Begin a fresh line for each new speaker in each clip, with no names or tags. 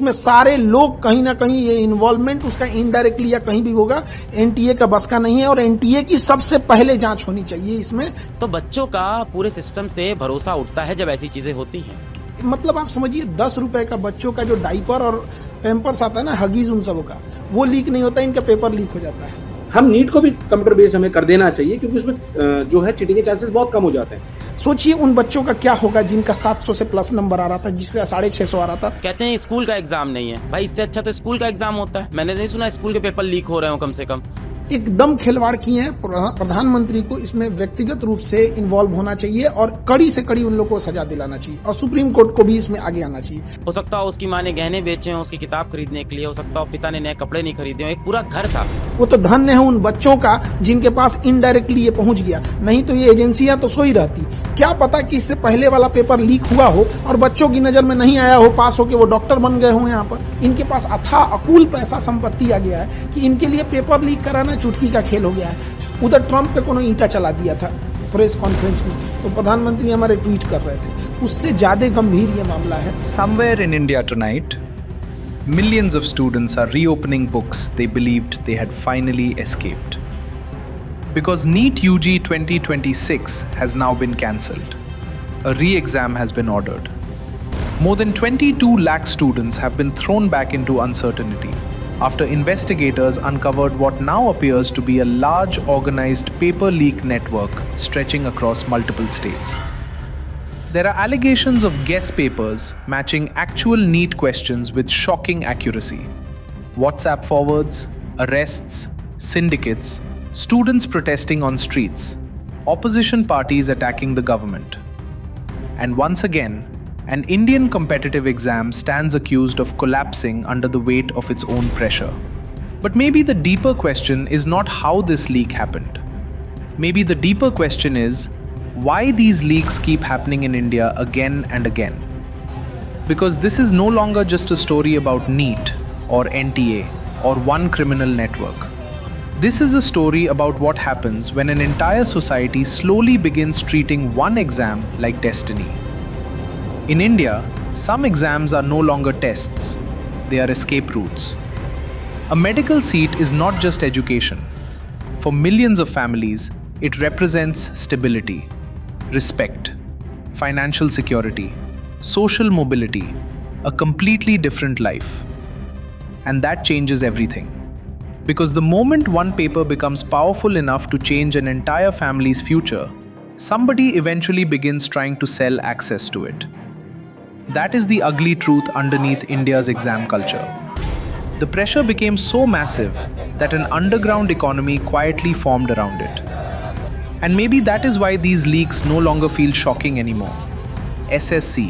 उसमें सारे लोग कहीं ना कहीं ये इन्वॉल्वमेंट उसका इनडायरेक्टली या कहीं भी होगा, एनटीए का बस का नहीं है और एनटीए की सबसे पहले जांच होनी चाहिए इसमें।
तो बच्चों का पूरे सिस्टम से भरोसा उठता है जब ऐसी चीजें होती हैं।
मतलब आप समझिए 10 रुपए का बच्चों का जो डाइपर और पैम्पर्स आता है ना, हगीज उन सबों का, वो लीक नहीं होता, इनका पेपर लीक हो जाता है।
हम नीट को भी कंप्यूटर बेस्ड हमें कर देना चाहिए, क्योंकि उसमें जो है चीटिंग के चांसेस बहुत कम हो जाते हैं।
सोचिए उन बच्चों का क्या होगा जिनका 700 से प्लस नंबर आ रहा था, जिसका 650 आ रहा था।
कहते हैं स्कूल का एग्जाम नहीं है भाई, इससे अच्छा तो स्कूल का एग्जाम होता है। मैंने नहीं सुना स्कूल के पेपर लीक हो रहे हो कम से कम।
एकदम खिलवाड़ किए हैं। प्रधानमंत्री को इसमें व्यक्तिगत रूप से इन्वॉल्व होना चाहिए और कड़ी से कड़ी उन लोगों को सजा दिलाना चाहिए और सुप्रीम कोर्ट को भी इसमें आगे आना चाहिए।
हो सकता हो उसकी माँ ने गहने बेचे हो उसकी किताब खरीदने के लिए, हो सकता हो पिता ने नए कपड़े नहीं खरीदे हो, एक पूरा घर था।
वो तो धन्य है उन बच्चों का जिनके पास इनडायरेक्टली ये पहुंच गया, नहीं तो ये एजेंसियां तो सो ही रहती। क्या पता कि इससे पहले वाला पेपर लीक हुआ हो और बच्चों की नजर में नहीं आया हो, पास होके वो डॉक्टर बन गए हो। यहाँ पर इनके पास अथाह अकूल पैसा संपत्ति आ गया है कि इनके लिए पेपर लीक कराना चुटकी का खेल हो गया है। उधर ट्रंप पे कोनो ईंटा चला दिया था प्रेस कॉन्फ्रेंस में, तो प्रधानमंत्री हमारे ट्वीट कर रहे थे, उससे ज्यादा गंभीर ये मामला है।
Somewhere in India tonight, millions of students are reopening books they believed they had finally escaped. Because NEET UG 2026 has now been cancelled. A re-exam has been ordered. More than 22 lakh students have been thrown back into uncertainty after investigators uncovered what now appears to be a large organized paper leak network stretching across multiple states. There are allegations of guess papers matching actual NEET questions with shocking accuracy. WhatsApp forwards, arrests, syndicates, students protesting on streets, opposition parties attacking the government. And once again, an Indian competitive exam stands accused of collapsing under the weight of its own pressure. But maybe the deeper question is not how this leak happened. Maybe the deeper question is why these leaks keep happening in India again and again. Because this is no longer just a story about NEET or NTA or one criminal network. This is a story about what happens when an entire society slowly begins treating one exam like destiny. In India, some exams are no longer tests, they are escape routes. A medical seat is not just education. For millions of families, it represents stability, respect, financial security, social mobility, a completely different life. And that changes everything. Because the moment one paper becomes powerful enough to change an entire family's future, somebody eventually begins trying to sell access to it. That is the ugly truth underneath India's exam culture. The pressure became so massive that an underground economy quietly formed around it. And maybe that is why these leaks no longer feel shocking anymore. SSC,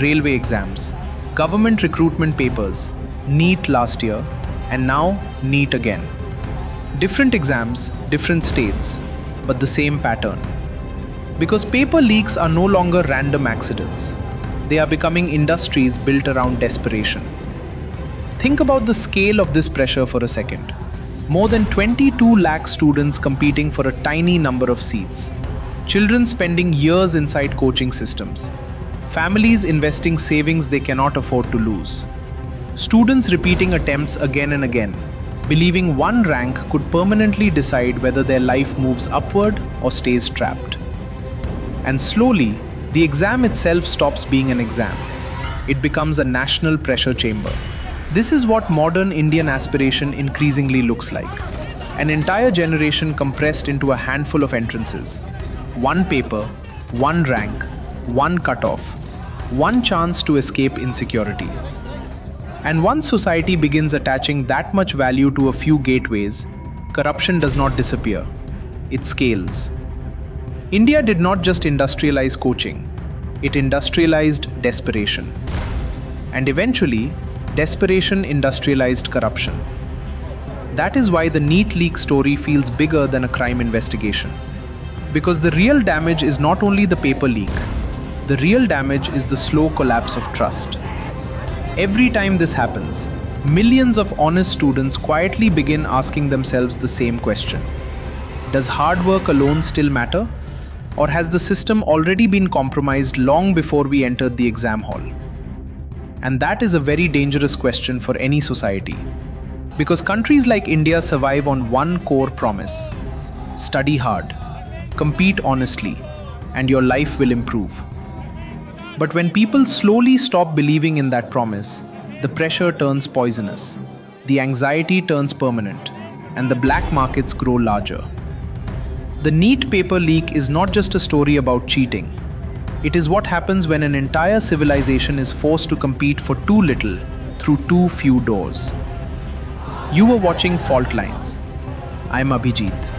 railway exams, government recruitment papers, NEET last year, and now NEET again. Different exams, different states, but the same pattern. Because paper leaks are no longer random accidents. They are becoming industries built around desperation. Think about the scale of this pressure for a second. More than 22 lakh students competing for a tiny number of seats. Children spending years inside coaching systems. Families investing savings they cannot afford to lose. Students repeating attempts again and again, believing one rank could permanently decide whether their life moves upward or stays trapped. And slowly, the exam itself stops being an exam. It becomes a national pressure chamber. This is what modern Indian aspiration increasingly looks like. An entire generation compressed into a handful of entrances. One paper, one rank, one cutoff, one chance to escape insecurity. And once society begins attaching that much value to a few gateways, corruption does not disappear. It scales. India did not just industrialize coaching, it industrialized desperation. And eventually, desperation industrialized corruption. That is why the NEET leak story feels bigger than a crime investigation. Because the real damage is not only the paper leak, the real damage is the slow collapse of trust. Every time this happens, millions of honest students quietly begin asking themselves the same question. Does hard work alone still matter? Or has the system already been compromised long before we entered the exam hall? And that is a very dangerous question for any society. Because countries like India survive on one core promise: study hard, compete honestly, and your life will improve. But when people slowly stop believing in that promise, the pressure turns poisonous, the anxiety turns permanent, and the black markets grow larger. The NEET paper leak is not just a story about cheating. It is what happens when an entire civilization is forced to compete for too little through too few doors. You were watching Fault Lines. I'm Abhijit.